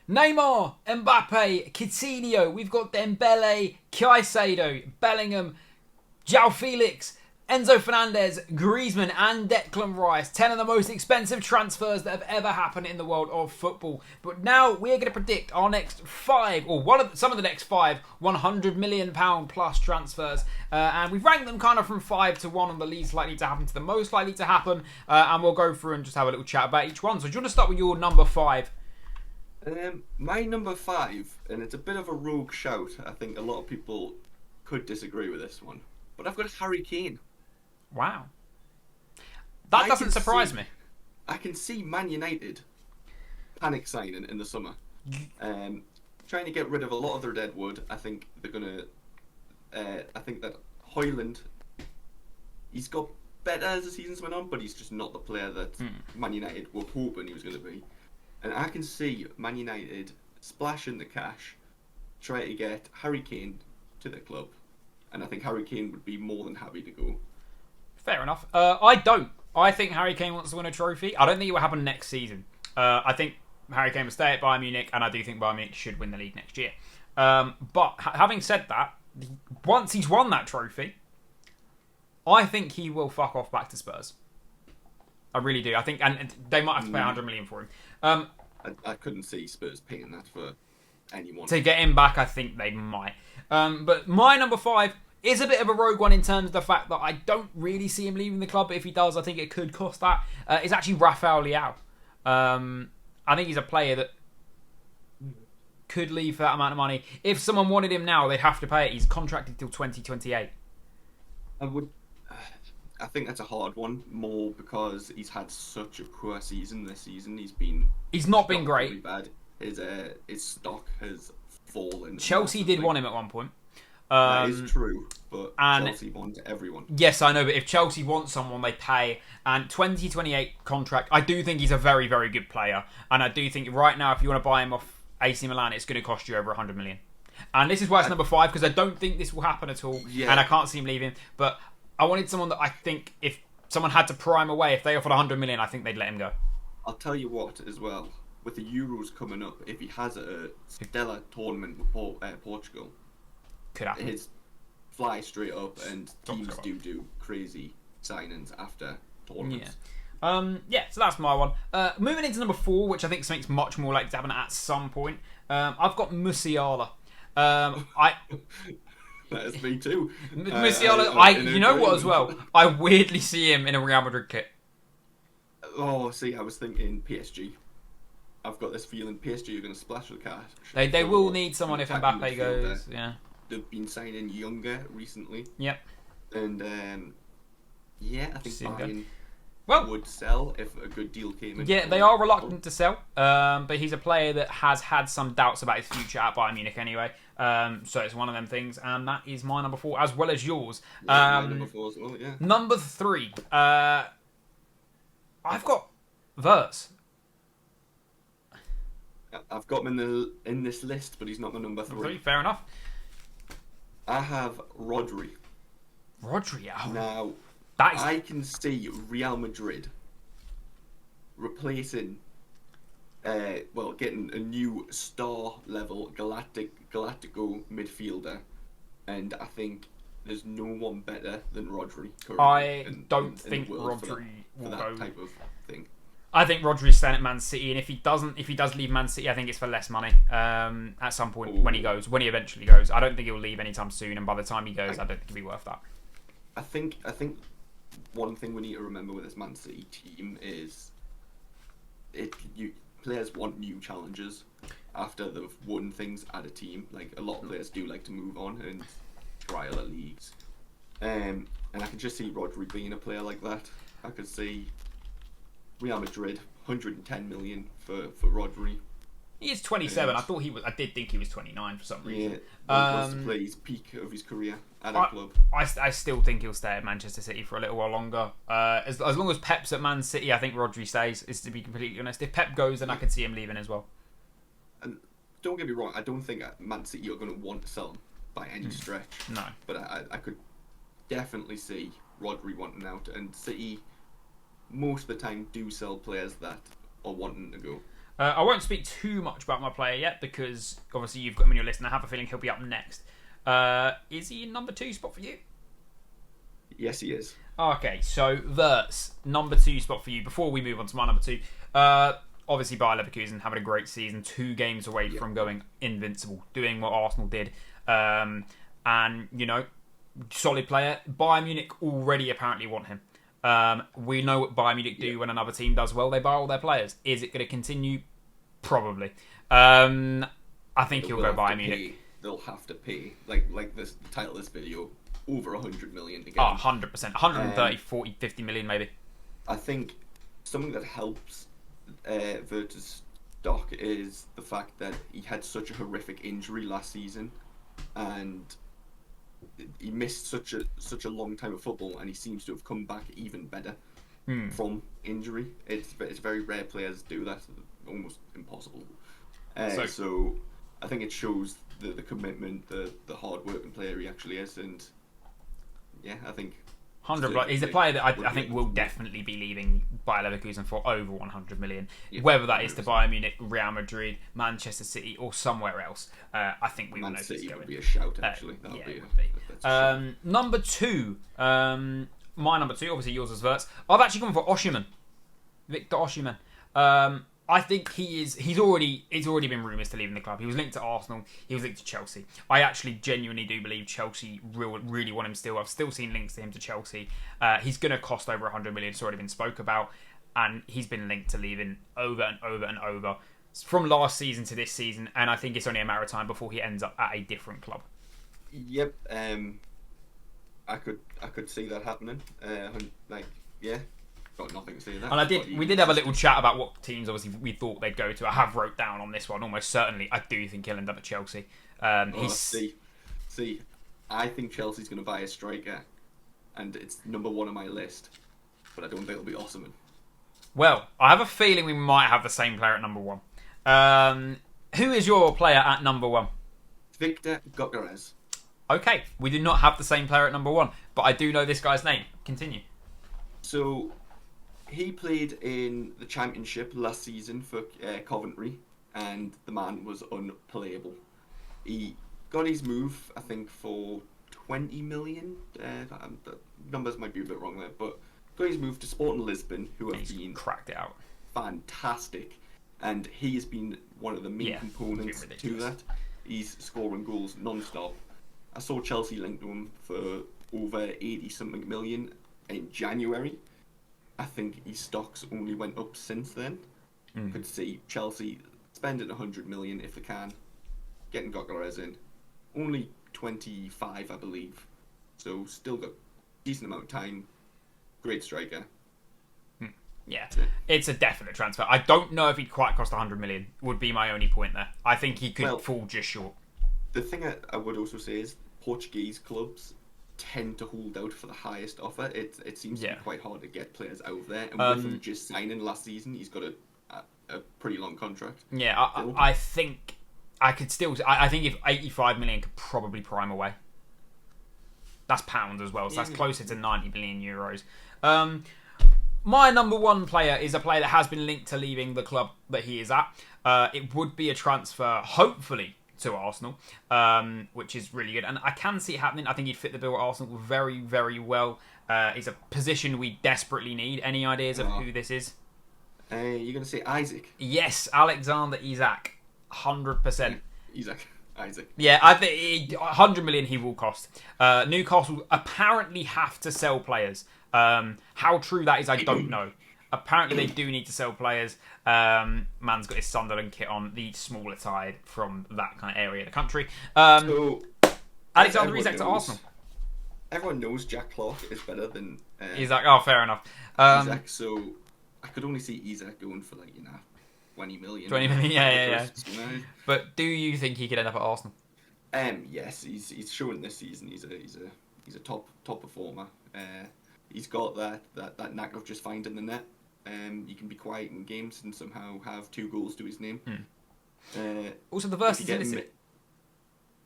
Neymar, Mbappe, Coutinho. We've got Dembele, Caicedo, Bellingham, João Felix, Enzo Fernandez, Griezmann and Declan Rice. 10 of the most expensive transfers that have ever happened in the world of football. But now we're going to predict our next five, or some of the next five, £100 million plus transfers. And we've ranked them kind of from 5 to 1 on the least likely to happen to the most likely to happen. And we'll go through and just have a little chat about each one. So do you want to start with your number 5? My number 5, and it's a bit of a rogue shout. I think a lot of people could disagree with this one. But I've got Harry Kane. Wow. That doesn't surprise me. I can see Man United panic signing in the summer. Trying to get rid of a lot of their dead wood. I think they're going to... I think that Højlund, he's got better as the seasons went on, but he's just not the player that Man United were hoping he was going to be. And I can see Man United splashing the cash, try to get Harry Kane to the club. And I think Harry Kane would be more than happy to go. Fair enough. I don't. I think Harry Kane wants to win a trophy. I don't think it will happen next season. I think Harry Kane will stay at Bayern Munich, and I do think Bayern Munich should win the league next year. But having said that, once he's won that trophy, I think he will fuck off back to Spurs. I really do. I think, and they might have to pay 100 million for him. I couldn't see Spurs paying that for anyone. To get him back, I think they might. But my number 5 is a bit of a rogue one in terms of the fact that I don't really see him leaving the club. But if he does, I think it could cost that. It's actually Rafael Leao. I think he's a player that could leave for that amount of money. If someone wanted him now, they'd have to pay it. He's contracted till 2028. I think that's a hard one, more because he's had such a poor season this season. He's not been great. Really bad. His stock has fallen. Chelsea did want him at one point. That is true, but Chelsea want everyone. Yes, I know, but if Chelsea want someone, they pay. And 2028 contract, I do think he's a very, very good player. And I do think right now, if you want to buy him off AC Milan, it's going to cost you over 100 million. And this is why it's number 5, because I don't think this will happen at all. Yeah. And I can't see him leaving. But I wanted someone that I think if someone had to pry him away, if they offered 100 million, I think they'd let him go. I'll tell you what, as well, with the Euros coming up, if he has a stellar tournament with Portugal, could happen. His fly straight up, and teams do crazy signings after tournaments. Yeah, so that's my one. Moving into number 4, which I think something's much more likely to happen at some point. I've got Musiala. That is me too. Musiala, you know what as well? I weirdly see him in a Real Madrid kit. Oh, see, I was thinking PSG. I've got this feeling PSG are going to splash the cash. They will need someone if Mbappe goes. Yeah. They've been signing younger recently. Yep. And I think Bayern would sell if a good deal came in. Yeah, they are reluctant to sell, but he's a player that has had some doubts about his future at Bayern Munich anyway. So it's one of them things, and that is my number 4 as well as yours. Yeah, my number 4 as well. Yeah. Number 3, I've got Verse. I've got him in this list, but he's not my number 3. Fair enough. I have Rodri. Rodri? Oh. Now, I can see Real Madrid replacing, getting a new star-level Galactico midfielder, and I think there's no one better than Rodri currently. I don't think Rodri will go for that type of thing. I think Rodri's staying at Man City, and if he does leave Man City, I think it's for less money. At some point when he eventually goes, I don't think he'll leave anytime soon. And by the time he goes, I don't think it'll be worth that. I think one thing we need to remember with this Man City team is players want new challenges after they've won things at a team. Like a lot of players do like to move on and try other leagues. And I can just see Rodri being a player like that. I could see Real Madrid, 110 million for Rodri. He is 27. I did think he was 29 for some reason. Yeah, wants to play his peak of his career at a club. I still think he'll stay at Manchester City for a little while longer. As long as Pep's at Man City, I think Rodri stays, is to be completely honest. If Pep goes, then I can see him leaving as well. And don't get me wrong, I don't think Man City are going to want to sell him by any stretch. No. But I could definitely see Rodri wanting out, and City most of the time do sell players that are wanting to go. I won't speak too much about my player yet because obviously you've got him on your list, and I have a feeling he'll be up next. Is he in number 2 spot for you? Yes, he is. Okay, so Verts, number 2 spot for you. Before we move on to my number 2, obviously Bayer Leverkusen having a great season, 2 games away from going invincible, doing what Arsenal did, and solid player. Bayern Munich already apparently want him. We know what Bayern Munich do when another team does well. They buy all their players. Is it going to continue? Probably. I think he'll go Bayern Munich. They'll have to pay, like this the title of this video, over 100 million to get him. 100%. 130, 40, 50 million maybe. I think something that helps Vert's stock is the fact that he had such a horrific injury last season, and he missed such a long time of football, and he seems to have come back even better from injury. It's very rare players do that, almost impossible. So I think it shows the commitment, the hard working player he actually is, and yeah, I think 100. He's a player that I think will definitely be leaving Bayer Leverkusen for over 100 million. Whether that is to Bayern Munich, Real Madrid, Manchester City, or somewhere else, I think we will notice City going. would be a shout actually. That would be. Number 2, my number 2, obviously yours is Verts. I've actually gone for Osimhen, Victor Osimhen. I think he's already been rumours to leaving the club. He was linked to Arsenal. He was linked to Chelsea. I actually genuinely do believe Chelsea really want him still. I've still seen links to him to Chelsea. He's going to cost over 100 million. It's already been spoke about, and he's been linked to leaving over and over and over from last season to this season. And I think it's only a matter of time before he ends up at a different club. Yep. I could see that happening. Got nothing to say to that. And we did have a little chat about what teams obviously we thought they'd go to. I have wrote down on this one almost certainly I do think he'll end up at Chelsea. See, I think Chelsea's going to buy a striker, and it's number 1 on my list, but I don't think it'll be Osimhen. Well, I have a feeling we might have the same player at number 1. Who is your player at number 1? Victor Gyökeres. Okay, we do not have the same player at number 1, but I do know this guy's name. Continue. So he played in the Championship last season for Coventry, and the man was unplayable. He got his move, I think, for 20 million. The numbers might be a bit wrong there, but got his move to Sporting Lisbon, who have been cracked it out. Fantastic, and he has been one of the main components to that. He's scoring goals non-stop. I saw Chelsea linked to him for over 80-something million in January. I think his stocks only went up since then. Could see Chelsea spending 100 million if they can, getting Gyökeres in. Only 25, I believe. So still got decent amount of time. Great striker. Yeah, it's a definite transfer. I don't know if he'd quite cost 100 million. Would be my only point there. I think he could fall just short. The thing I would also say is Portuguese clubs tend to hold out for the highest offer. It seems to be quite hard to get players out of there. And with him just signing last season, he's got a pretty long contract. Yeah, I think I could still. I think if 85 million could probably prime away. That's pounds as well, so that's closer to 90 million euros. My number 1 player is a player that has been linked to leaving the club that he is at. It would be a transfer, hopefully, to Arsenal, which is really good. And I can see it happening. I think he'd fit the bill at Arsenal very, very well. It's a position we desperately need. Any ideas of who this is? You're going to say Isaac? Yes, Alexander Isak. 100%. Isaac. Yeah, I think 100 million he will cost. Newcastle apparently have to sell players. How true that is, I don't know. Apparently they do need to sell players. Man's got his Sunderland kit on, the smaller side from that kind of area of the country. Alexander Isak to Arsenal. Everyone knows Jack Clark is better than Isak. Oh, fair enough. Isak, so I could only see Isak going for 20 million. 20 million, yeah. But do you think he could end up at Arsenal? Yes, he's showing this season. He's a top performer. He's got that knack of just finding the net. He can be quiet in games and somehow have 2 goals to his name. Also, the versatility.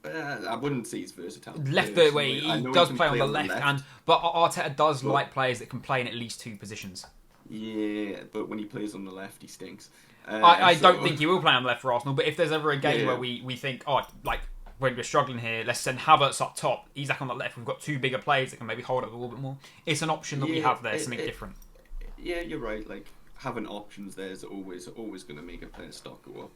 I wouldn't say he's versatile. Left the way he does play on the left, but Arteta does like players that can play in at least 2 positions. Yeah, but when he plays on the left, he stinks. I don't think he will play on the left for Arsenal, but if there's ever a game where we think, like when we're struggling here, let's send Havertz up top, Isak on the left, we've got two bigger players that can maybe hold up a little bit more. It's an option that we have there, something different. Yeah, you're right. Like, having options there is always going to make a player stock go up.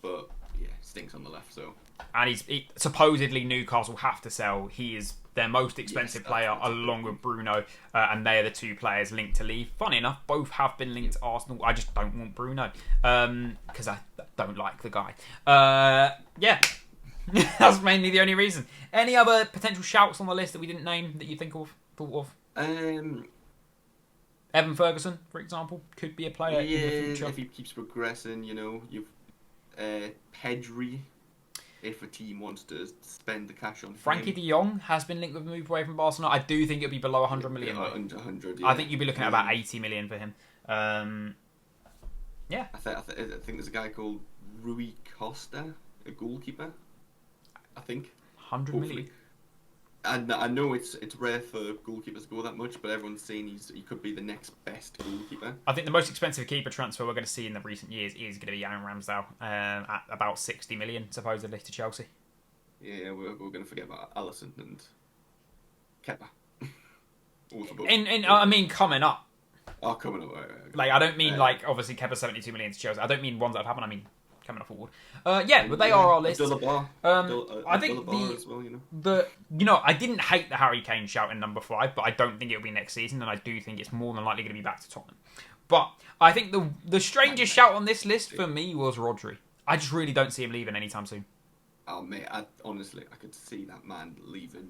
But, yeah, stinks on the left, so... And supposedly Newcastle have to sell. He is their most expensive player, along with Bruno, and they are the two players linked to leave. Funny enough, both have been linked to Arsenal. I just don't want Bruno because I don't like the guy. Yeah, that's mainly the only reason. Any other potential shouts on the list that we didn't name that you thought of? Evan Ferguson, for example, could be a player in the future. If he keeps progressing, you've Pedri. If a team wants to spend the cash on Frankie de Jong has been linked with a move away from Barcelona. I do think it'll be below 100 million. Under 100, I think you'll be looking at about 80 million for him. Yeah. I think there's a guy called Rui Costa, a goalkeeper. I think 100 million. And I know it's rare for goalkeepers to go that much, but everyone's saying he could be the next best goalkeeper. I think the most expensive keeper transfer we're going to see in the recent years is going to be Aaron Ramsdale at about 60 million, supposedly, to Chelsea. Yeah, we're going to forget about Alisson and Kepa. I mean, coming up. Oh, coming up. Right. Like, I don't mean, obviously, Kepa 72 million to Chelsea. I don't mean ones that have happened. I mean, coming up forward. But they are our list. I think I didn't hate the Harry Kane shout in number 5, but I don't think it'll be next season, and I do think it's more than likely going to be back to Tottenham. But I think the strangest shout on this list for me was Rodri. I just really don't see him leaving anytime soon. Oh mate, honestly, I could see that man leaving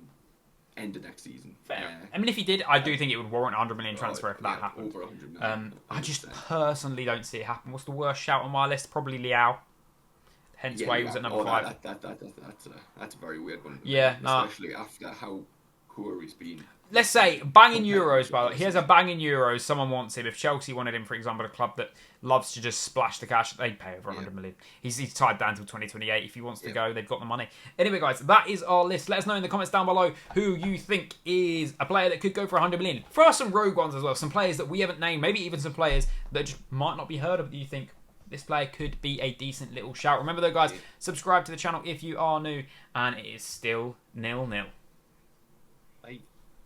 end of next season. Fair. I mean, if he did, I do think it would warrant 100 million transfer if that happened. Over 100 million. I just personally don't see it happen. What's the worst shout on my list? Probably Liao. Hence why he was at number 5. That's a very weird one. Yeah, especially after how poor he's been. Let's say banging euros, by the way. Here's a banging euros. Someone wants him. If Chelsea wanted him, for example, a club that loves to just splash the cash, they'd pay over 100 million. He's tied down till 2028. If he wants to go, they've got the money. Anyway, guys, that is our list. Let us know in the comments down below who you think is a player that could go for 100 million. Throw us some rogue ones as well. Some players that we haven't named. Maybe even some players that just might not be heard of that you think this player could be a decent little shout. Remember though, guys, subscribe to the channel if you are new, and it is still 0-0.